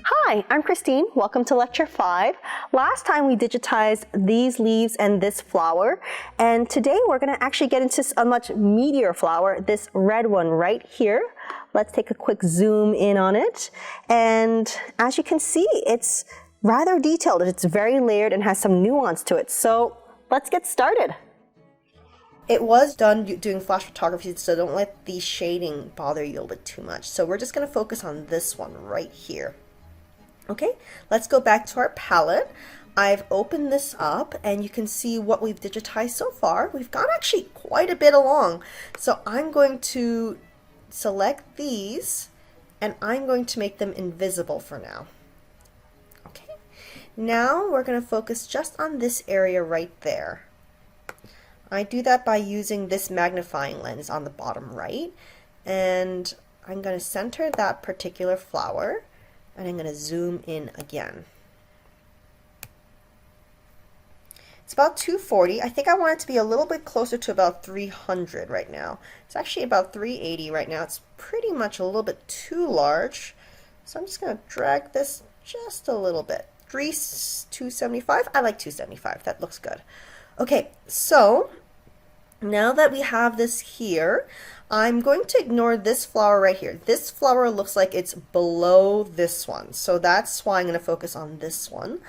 Hi, I'm Christine. Welcome to Lecture 5. Last time we digitized these leaves and this flower, and today we're going to actually get into a much meatier flower, this red one right here. Let's take a quick zoom in on it. And as you can see, it's rather detailed. It's very layered and has some nuance to it. So let's get started. It was done doing flash photography, so don't let the shading bother you a little bit too much. So we're just going to focus on this one right here. Okay, let's go back to our palette. I've opened this up and you can see what we've digitized so far. We've got actually quite a bit along. So I'm going to select these and I'm going to make them invisible for now. Okay, now we're going to focus just on this area right there. I do that by using this magnifying lens on the bottom right, and I'm going to center that particular flower, and I'm going to zoom in again. It's about 240. I think I want it to be a little bit closer to about 300 right now. It's actually about 380 right now. It's pretty much a little bit too large, so I'm just going to drag this just a little bit. 275. I like 275. That looks good. Okay, so now that we have this here, I'm going to ignore this flower right here. This flower looks like it's below this one, so that's why I'm going to focus on this one.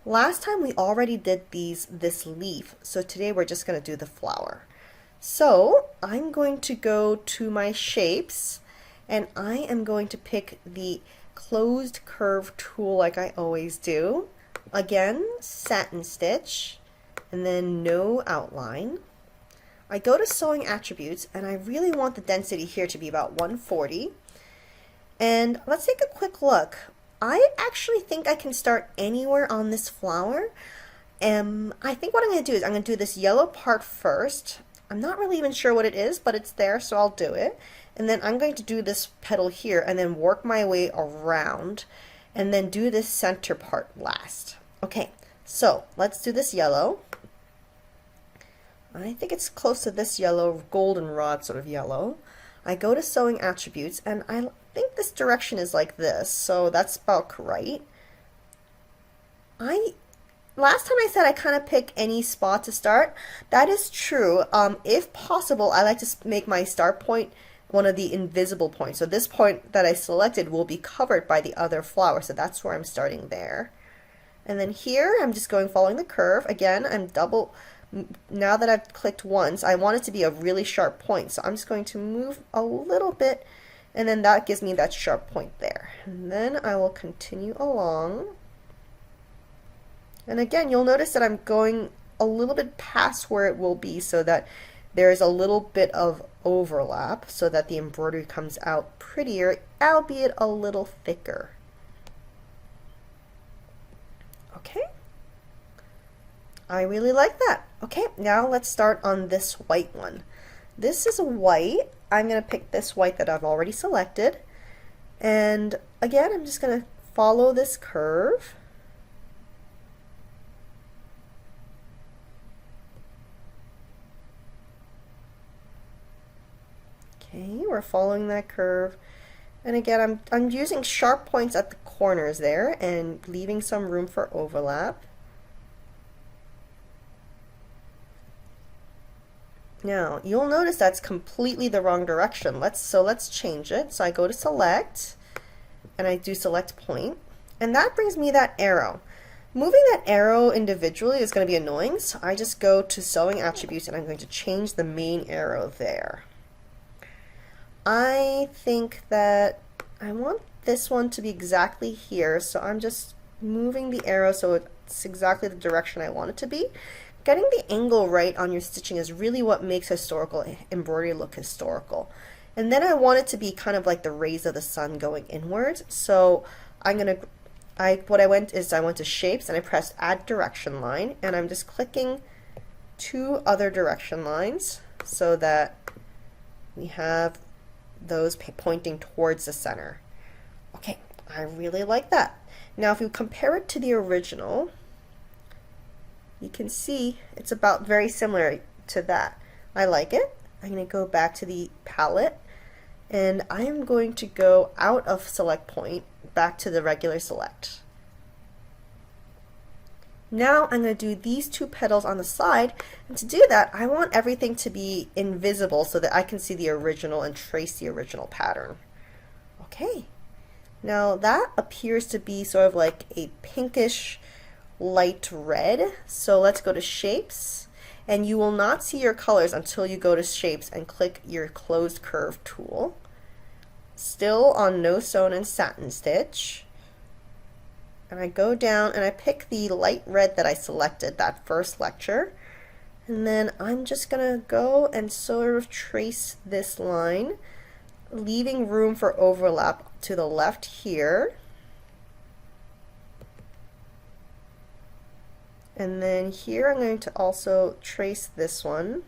Last time we already did this leaf, so today we're just going to do the flower. So I'm going to go to my shapes, and I am going to pick the closed curve tool like I always do. Again, satin stitch, and then no outline. I go to sewing attributes and I really want the density here to be about 140. And let's take a quick look. I actually think I can start anywhere on this flower. I think what I'm going to do is I'm going to do this yellow part first. I'm not really even sure what it is, but it's there, so I'll do it. And then I'm going to do this petal here and then work my way around and then do this center part last. Okay, so let's do this yellow. I think it's close to this yellow, goldenrod sort of yellow. I go to sewing attributes and I think this direction is like this, so that's about right. Last time I said I kind of pick any spot to start. That is true. If possible, I like to make my start point one of the invisible points. So this point that I selected will be covered by the other flower, so that's where I'm starting there. And then here I'm just going following the curve. Again, now that I've clicked once, I want it to be a really sharp point, so I'm just going to move a little bit, and then that gives me that sharp point there. And then I will continue along. And again, you'll notice that I'm going a little bit past where it will be so that there's a little bit of overlap so that the embroidery comes out prettier, albeit a little thicker. Okay. I really like that. Okay, now let's start on this white one. This is a white. I'm going to pick this white that I've already selected. And again, I'm just going to follow this curve. Okay, we're following that curve. And again, I'm using sharp points at the corners there and leaving some room for overlap. Now, you'll notice that's completely the wrong direction. Let's change it. So I go to select, and I do select point, and that brings me that arrow. Moving that arrow individually is going to be annoying, so I just go to sewing attributes, and I'm going to change the main arrow there. I think that I want this one to be exactly here, so I'm just moving the arrow so it's exactly the direction I want it to be. Getting the angle right on your stitching is really what makes historical embroidery look historical. And then I want it to be kind of like the rays of the sun going inwards. So I went to shapes and I pressed add direction line, and I'm just clicking two other direction lines so that we have those pointing towards the center. Okay, I really like that. Now if you compare it to the original, you can see it's about very similar to that. I like it. I'm going to go back to the palette And I am going to go out of select point back to the regular select. Now I'm going to do these two petals on the side, and to do that I want everything to be invisible so that I can see the original and trace the original pattern. Okay, now that appears to be sort of like a pinkish light red, so let's go to shapes, and you will not see your colors until you go to shapes and click your closed curve tool. Still on no sewn and satin stitch. And I go down and I pick the light red that I selected that first lecture, and then I'm just gonna go and sort of trace this line, leaving room for overlap to the left here. And then here I'm going to also trace this one.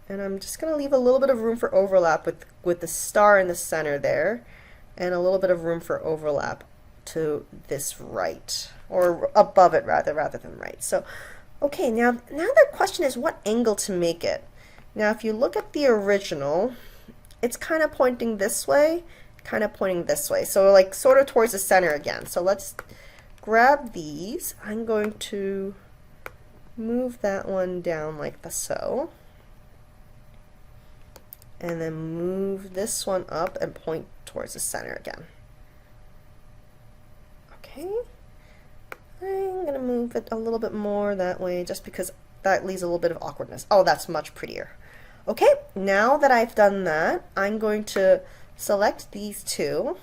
And I'm just going to leave a little bit of room for overlap with the star in the center there, and a little bit of room for overlap to this right, or above it rather than right. So, okay, now the question is what angle to make it. Now if you look at the original, it's kind of pointing this way, kind of pointing this way. So like sort of towards the center again. So let's grab these. I'm going to move that one down like so. And then move this one up and point towards the center again. Okay. I'm going to move it a little bit more that way just because that leaves a little bit of awkwardness. Oh, that's much prettier. Okay, now that I've done that, I'm going to select these two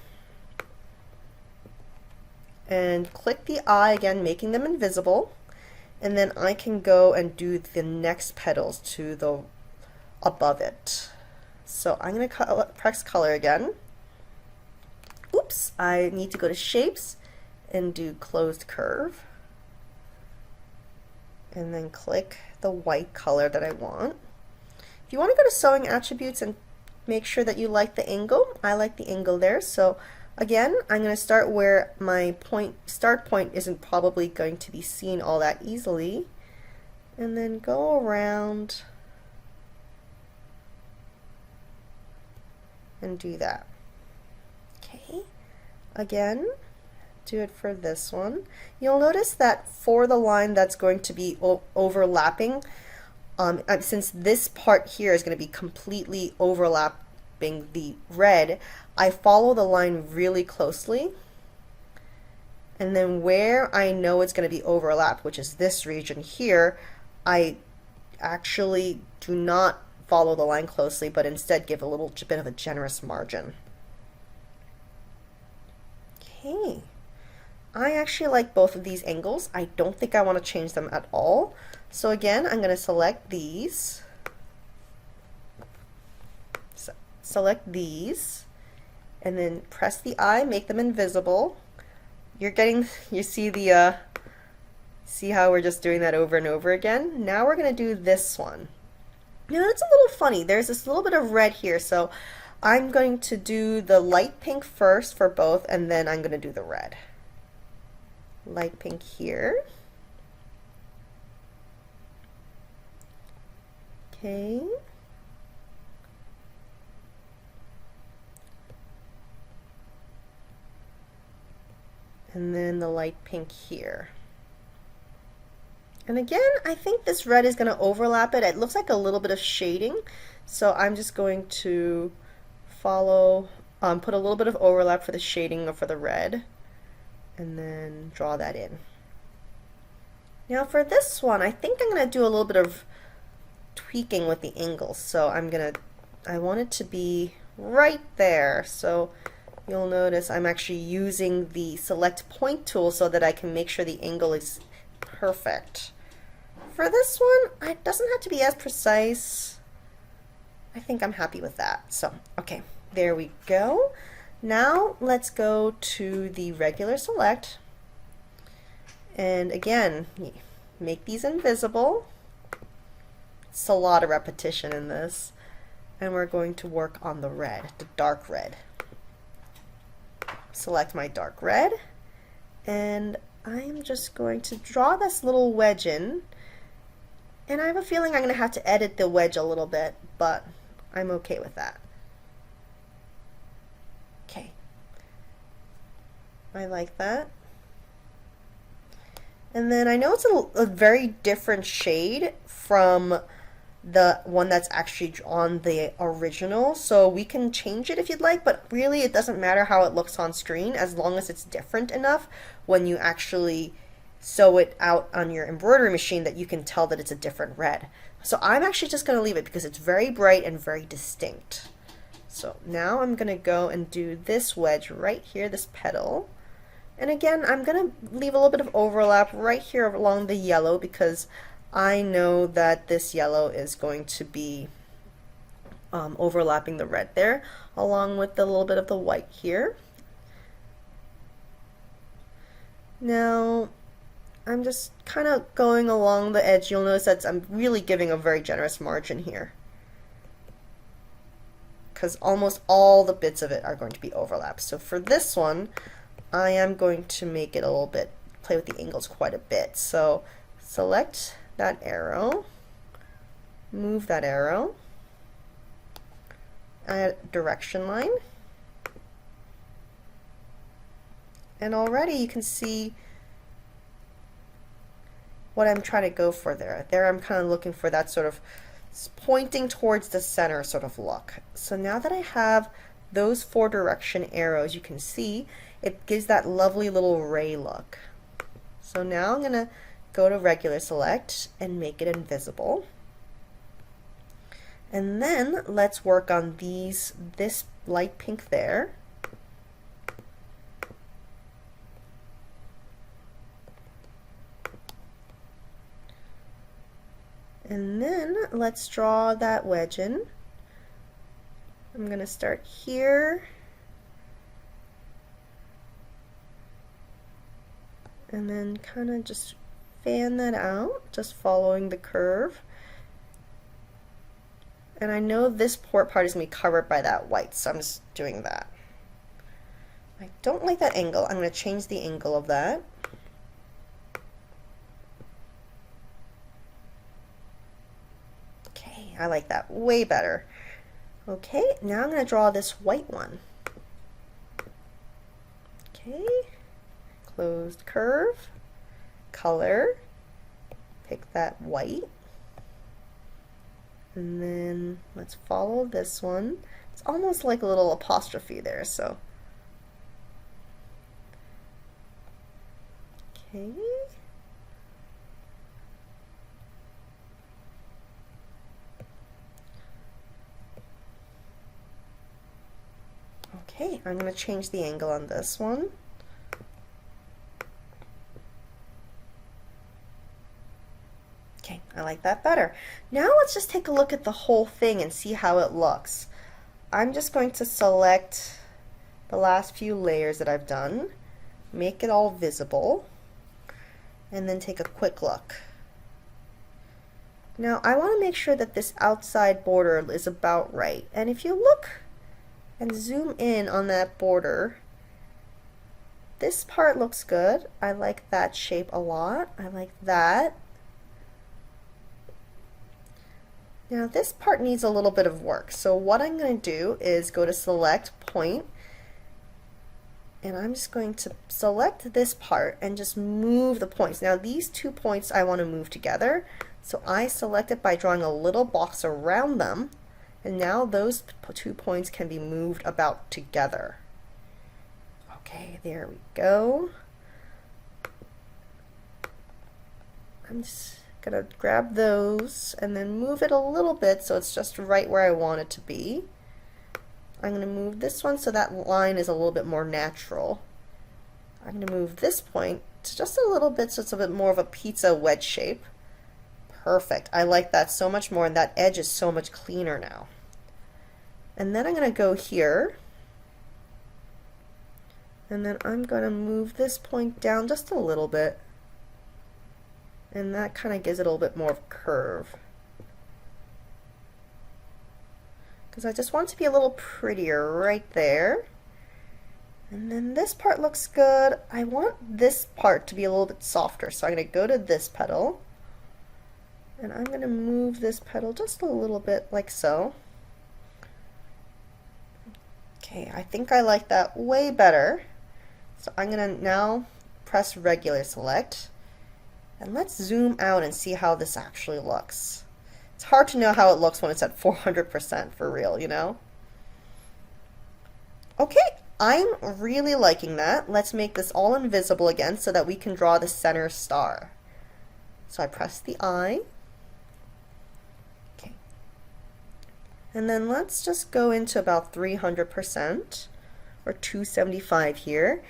and click the eye again, making them invisible, and then I can go and do the next petals to the above it. So I'm going to press color again. Oops, I need to go to shapes and do closed curve, and then click the white color that I want. If you want to go to sewing attributes and make sure that you like the angle, I like the angle there. So again, I'm going to start where my start point isn't probably going to be seen all that easily, and then go around and do that. Okay, again, do it for this one. You'll notice that for the line that's going to be overlapping, since this part here is going to be completely overlapping the red, I follow the line really closely, and then where I know it's going to be overlapped, which is this region here, I actually do not follow the line closely, but instead give a little bit of a generous margin. Okay, I actually like both of these angles. I don't think I want to change them at all. So again, I'm going to select these, select these, and then press the eye, make them invisible. You see the, see how we're just doing that over and over again? Now we're going to do this one. Now it's a little funny. There's this little bit of red here, so I'm going to do the light pink first for both, and then I'm going to do the red. Light pink here. Okay. And then the light pink here. And again, I think this red is going to overlap it. It looks like a little bit of shading, so I'm just going to follow, put a little bit of overlap for the shading for the red, and then draw that in. Now for this one, I think I'm going to do a little bit of tweaking with the angles. So I want it to be right there. So you'll notice I'm actually using the select point tool so that I can make sure the angle is perfect. For this one, it doesn't have to be as precise. I think I'm happy with that. So, okay, there we go. Now let's go to the regular select. And again, make these invisible. It's a lot of repetition in this. And we're going to work on the red, the dark red. Select my dark red, and I'm just going to draw this little wedge in, and I have a feeling I'm going to have to edit the wedge a little bit, but I'm okay with that. Okay. I like that. And then I know it's a very different shade from the one that's actually on the original, so we can change it if you'd like, but really it doesn't matter how it looks on screen as long as it's different enough when you actually sew it out on your embroidery machine that you can tell that it's a different red. So I'm actually just going to leave it because it's very bright and very distinct. So now I'm going to go and do this wedge right here, this petal. And again, I'm going to leave a little bit of overlap right here along the yellow because I know that this yellow is going to be overlapping the red there, along with a little bit of the white here. Now, I'm just kind of going along the edge. You'll notice that I'm really giving a very generous margin here, because almost all the bits of it are going to be overlapped. So for this one, I am going to make it a little bit, play with the angles quite a bit. So select that arrow, move that arrow, add direction line, and already you can see what I'm trying to go for there. There I'm kind of looking for that sort of pointing towards the center sort of look. So now that I have those 4 direction arrows, you can see it gives that lovely little ray look. So now I'm going to go to regular select and make it invisible. And then let's work on this light pink there. And then let's draw that wedge in. I'm going to start here. And then kind of just fan that out, just following the curve. And I know this part is going to be covered by that white, so I'm just doing that. I don't like that angle. I'm going to change the angle of that. Okay, I like that way better. Okay, now I'm going to draw this white one. Okay. Closed curve, color, pick that white, and then let's follow this one. It's almost like a little apostrophe there, so. Okay. Okay, I'm going to change the angle on this one. Okay, I like that better. Now let's just take a look at the whole thing and see how it looks. I'm just going to select the last few layers that I've done, make it all visible, and then take a quick look. Now I want to make sure that this outside border is about right. And if you look and zoom in on that border, this part looks good. I like that shape a lot. I like that. Now this part needs a little bit of work. So what I'm going to do is go to select point, and I'm just going to select this part and just move the points. Now these 2 points I want to move together. So I select it by drawing a little box around them, and now those 2 points can be moved about together. Okay, there we go. I'm just gonna grab those and then move it a little bit so it's just right where I want it to be. I'm gonna move this one so that line is a little bit more natural. I'm gonna move this point to just a little bit so it's a bit more of a pizza wedge shape. Perfect. I like that so much more, and that edge is so much cleaner now. And then I'm gonna go here, and then I'm gonna move this point down just a little bit. And that kind of gives it a little bit more of a curve. Because I just want it to be a little prettier right there. And then this part looks good. I want this part to be a little bit softer, so I'm going to go to this petal. And I'm going to move this petal just a little bit like so. Okay, I think I like that way better. So I'm gonna now press regular select, and let's zoom out and see how this actually looks. It's hard to know how it looks when it's at 400% for real, you know? Okay, I'm really liking that. Let's make this all invisible again so that we can draw the center star. So I press the I. Okay. And then let's just go into about 300% or 275 here.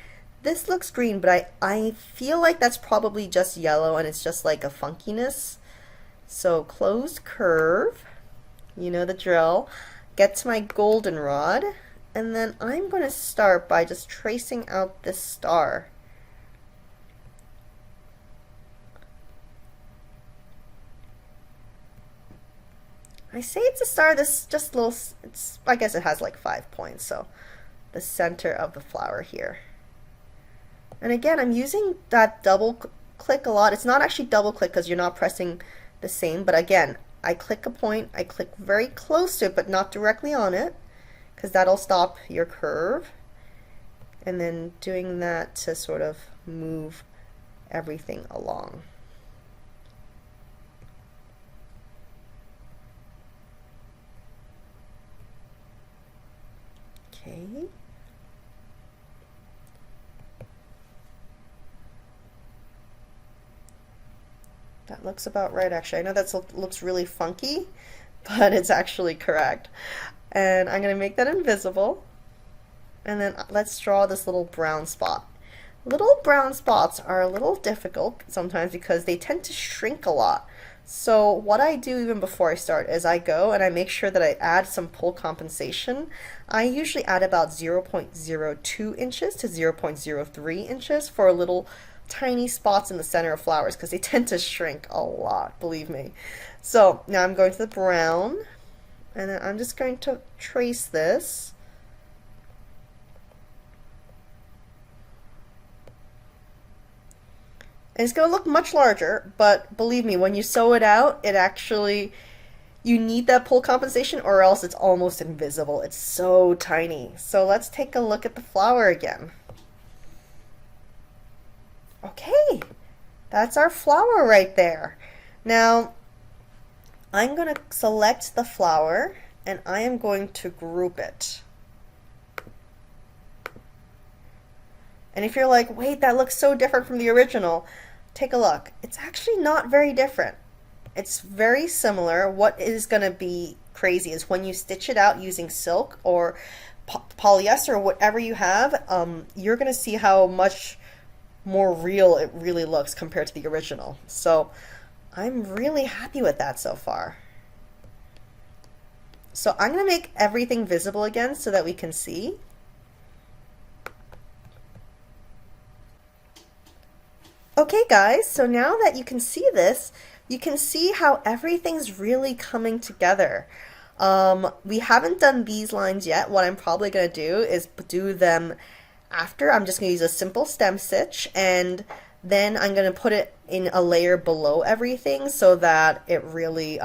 This looks green, but I feel like that's probably just yellow and it's just like a funkiness. So closed curve, you know the drill. Get to my goldenrod, and then I'm going to start by just tracing out this star. I say it's a star, this just little, I guess it has like 5 points, so the center of the flower here. And again, I'm using that double click a lot. It's not actually double click because you're not pressing the same, but again, I click a point, I click very close to it, but not directly on it, because that'll stop your curve. And then doing that to sort of move everything along. Okay. That looks about right, actually. I know that looks really funky, but it's actually correct. And I'm going to make that invisible. And then let's draw this little brown spot. Little brown spots are a little difficult sometimes because they tend to shrink a lot. So what I do even before I start is I go and I make sure that I add some pull compensation. I usually add about 0.02 inches to 0.03 inches for little tiny spots in the center of flowers because they tend to shrink a lot, believe me. So now I'm going to the brown, and then I'm just going to trace this. And it's going to look much larger, but believe me, when you sew it out, it actually, you need that pull compensation or else it's almost invisible. It's so tiny. So let's take a look at the flower again. Okay, that's our flower right there. Now, I'm going to select the flower and I am going to group it. And if you're like, wait, that looks so different from the original, take a look. It's actually not very different. It's very similar. What is going to be crazy is when you stitch it out using silk or polyester or whatever you have, you're going to see how much more real it really looks compared to the original. So I'm really happy with that so far. So I'm going to make everything visible again so that we can see. Okay guys, so now that you can see this, you can see how everything's really coming together. We haven't done these lines yet. What I'm probably going to do is do them after. I'm just going to use a simple stem stitch, and then I'm going to put it in a layer below everything so that it really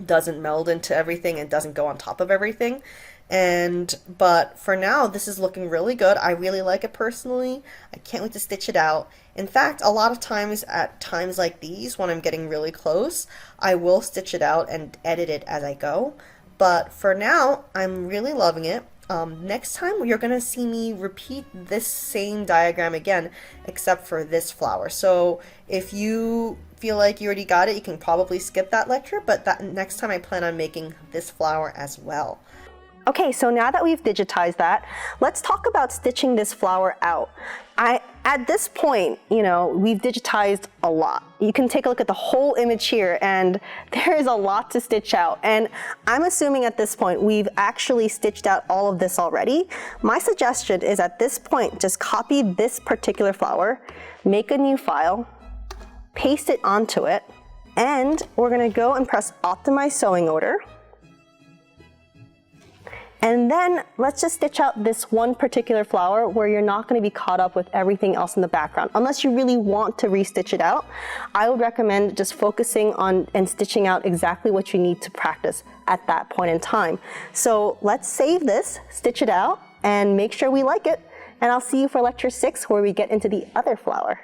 doesn't meld into everything and doesn't go on top of everything. But for now, this is looking really good. I really like it personally. I can't wait to stitch it out. In fact, a lot of times at times like these, when I'm getting really close, I will stitch it out and edit it as I go. But for now, I'm really loving it. Next time, you're going to see me repeat this same diagram again, except for this flower. So if you feel like you already got it, you can probably skip that lecture, but next time I plan on making this flower as well. Okay, so now that we've digitized that, let's talk about stitching this flower out. At this point, you know, we've digitized a lot. You can take a look at the whole image here, and there is a lot to stitch out. And I'm assuming at this point, we've actually stitched out all of this already. My suggestion is at this point, just copy this particular flower, make a new file, paste it onto it, and we're gonna go and press Optimize Sewing Order. And then let's just stitch out this one particular flower where you're not going to be caught up with everything else in the background. Unless you really want to restitch it out, I would recommend just focusing on and stitching out exactly what you need to practice at that point in time. So let's save this, stitch it out, and make sure we like it. And I'll see you for lecture 6 where we get into the other flower.